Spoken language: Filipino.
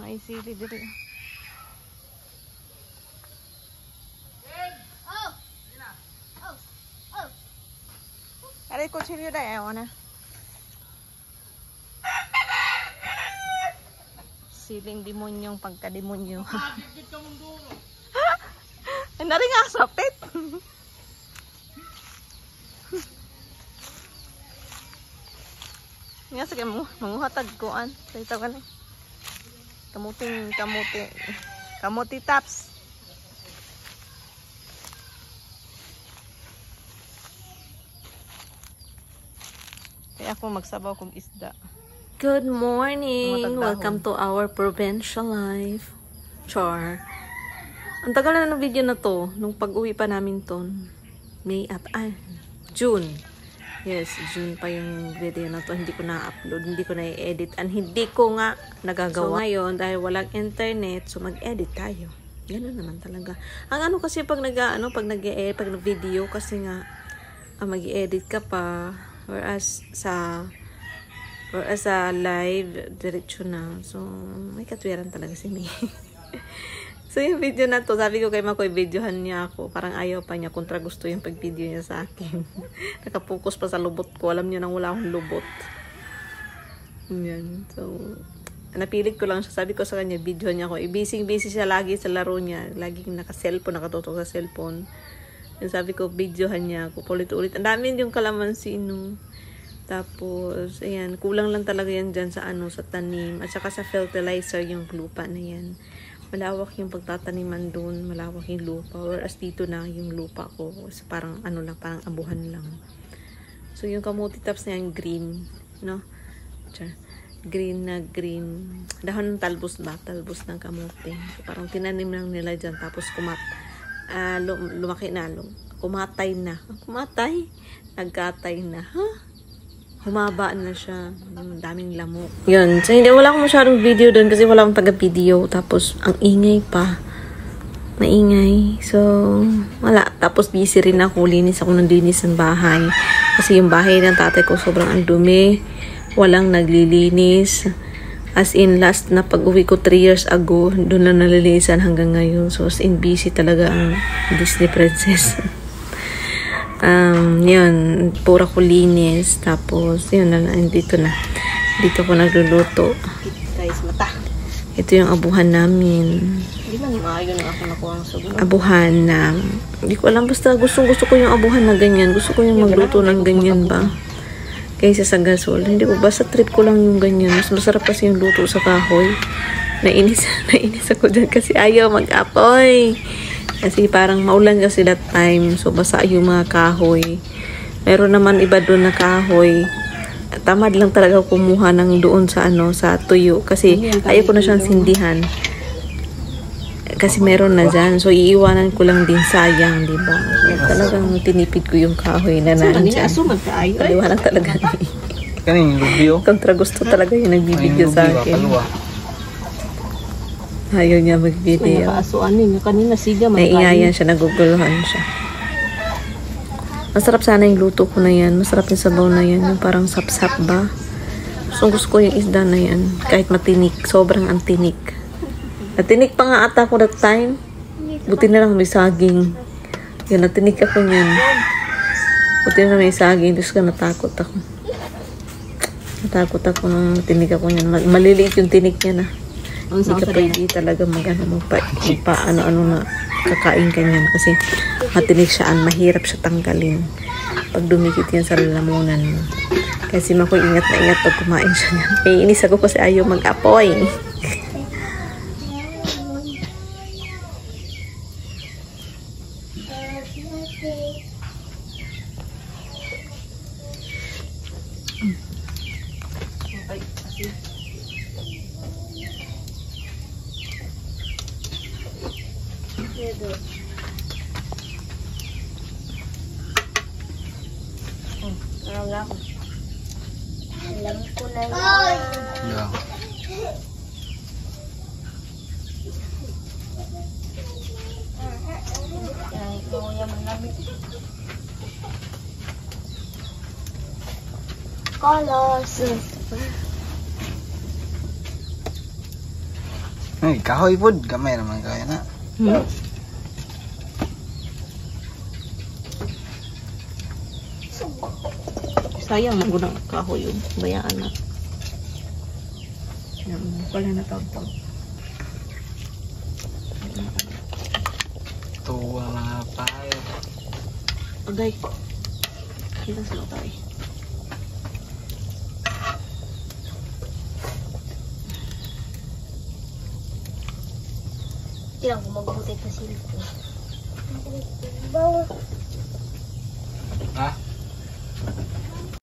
Ay, sili dito. Aray, kutsilyo na ewan na. Siling demonyong pagka-demonyo. Ay, nari nga sapit. Nga sige, manguhatag koan. Salita ka na. Kamuti taps. Kaya ako magsabaw kong isda. Good morning! Welcome to our provincial life. Char. Ang tagal na ng video na to. Nung pag-uwi pa namin to. June. Yes, June pa yung video na to. Hindi ko na-upload. Hindi ko na-edit. And hindi ko nga nagagawa. So ngayon, dahil walang internet, so mag-edit tayo. Ganun naman talaga. Ang ano kasi pag nag-video, kasi nga mag-edit ka pa. Whereas sa live, diretso na. So, may katwiran talaga si May. So, yung video na to, sabi ko kay Makoy, videohan niya ako. Parang ayaw pa niya, kontra gusto yung pag-video niya sa akin. Nakapokus pa sa lubot ko. Alam niya nang wala akong lubot. Yan. So, napilit ko lang siya. Sabi ko sa kanya, videohan niya ako. Busy siya lagi sa laro niya. Laging naka-cellphone, nakatutok sa cellphone. Yung sabi ko, videohan niya ako. Ulit-ulit. Ang dami yung kalamansi, no. Tapos, ayan, kulang lang talaga yan dyan sa sa tanim. At saka sa fertilizer yung lupa na yan. Malawak yung pagtataniman doon, malawak yung lupa. Whereas dito na yung lupa ko, so parang parang abuhan lang. So yung kamuti tops na yung green, no? Green na green. Dahon ng talbos ba? Talbos ng kamuti. So, parang tinanim lang nila dyan, tapos lumaki na. Kumatay na. Kumatay? Nagkatay na. Humaba na siya. Daming lamok. Yun. So, wala akong masyadong video doon kasi wala akong taga-video. Tapos, ang ingay pa. Maingay. So, wala. Tapos, busy rin ako. Linis ako ng linis ng bahay. Kasi yung bahay ng tatay ko sobrang andumi. Walang naglilinis. As in, last na pag-uwi ko 3 years ago, doon na nalilinisan hanggang ngayon. So, as in, busy talaga ang Disney Princess. Yun, pura ko linis. Tapos, yun na, dito na. Dito ko nagluluto. Guys, mata. Ito yung abuhan namin. Hindi man maayon na ako nakuha ang sagot. Abuhan na, hindi ko alam, basta gusto ko yung abuhan na ganyan. Gusto ko yung magluto ng ganyan ba. Kaysa sa gasol. Hindi ko, basta trip ko lang yung ganyan. Mas masarap kasi yung luto sa kahoy. Nainis ako dyan kasi ayaw mag-apoy. Kasi parang maulan kasi that time. So, basa yung mga kahoy. Meron naman iba doon na kahoy. Tamad lang talaga kumuha ng doon sa sa tuyo. Kasi ayaw ko na siyang sindihan. Kasi meron na dyan. So, iiwanan ko lang din, sayang, diba? So, talagang tinipid ko yung kahoy na nandyan. Paliwanag talaga. Kaning review. Kontra gusto talaga yung nagbibideo sa akin. Ayaw niya mag-video. Naiingayan siya, naguguluhan siya. Masarap sana yung luto ko na yan. Masarap yung sabaw na yan. Yung parang sap-sap ba? Gusto ko yung isda na yan. Kahit matinik. Sobrang antinik. Natinik pa nga ata ko that time. Buti na lang may saging. Yan, natinik ako niyan. Buti na may saging. Tapos ka natakot ako. Natakot ako nung natinik ako niyan. Maliliit yung tinik niya na. Hindi ka pwede talaga ano na kakain ka niyan kasi matinig siya, mahirap siya tanggalin pag dumikit yan sa lalamunan mo. Kasi Makoy ingat na ingat pag kumain siya niyan. Iinis ako kasi ayaw mag-apoy. Alam ko na yan. Yeah. Colors. Ay, kahoy po. Gamay naman kaya na. Hmm? Sayang magunang kahoy yun. Bayaan na. Yan, pala na tawag-tawag. Tuwa mga payo. Agay. Kita sa tayo. Tilang ko magbuti pa sila. Bawa. Ha?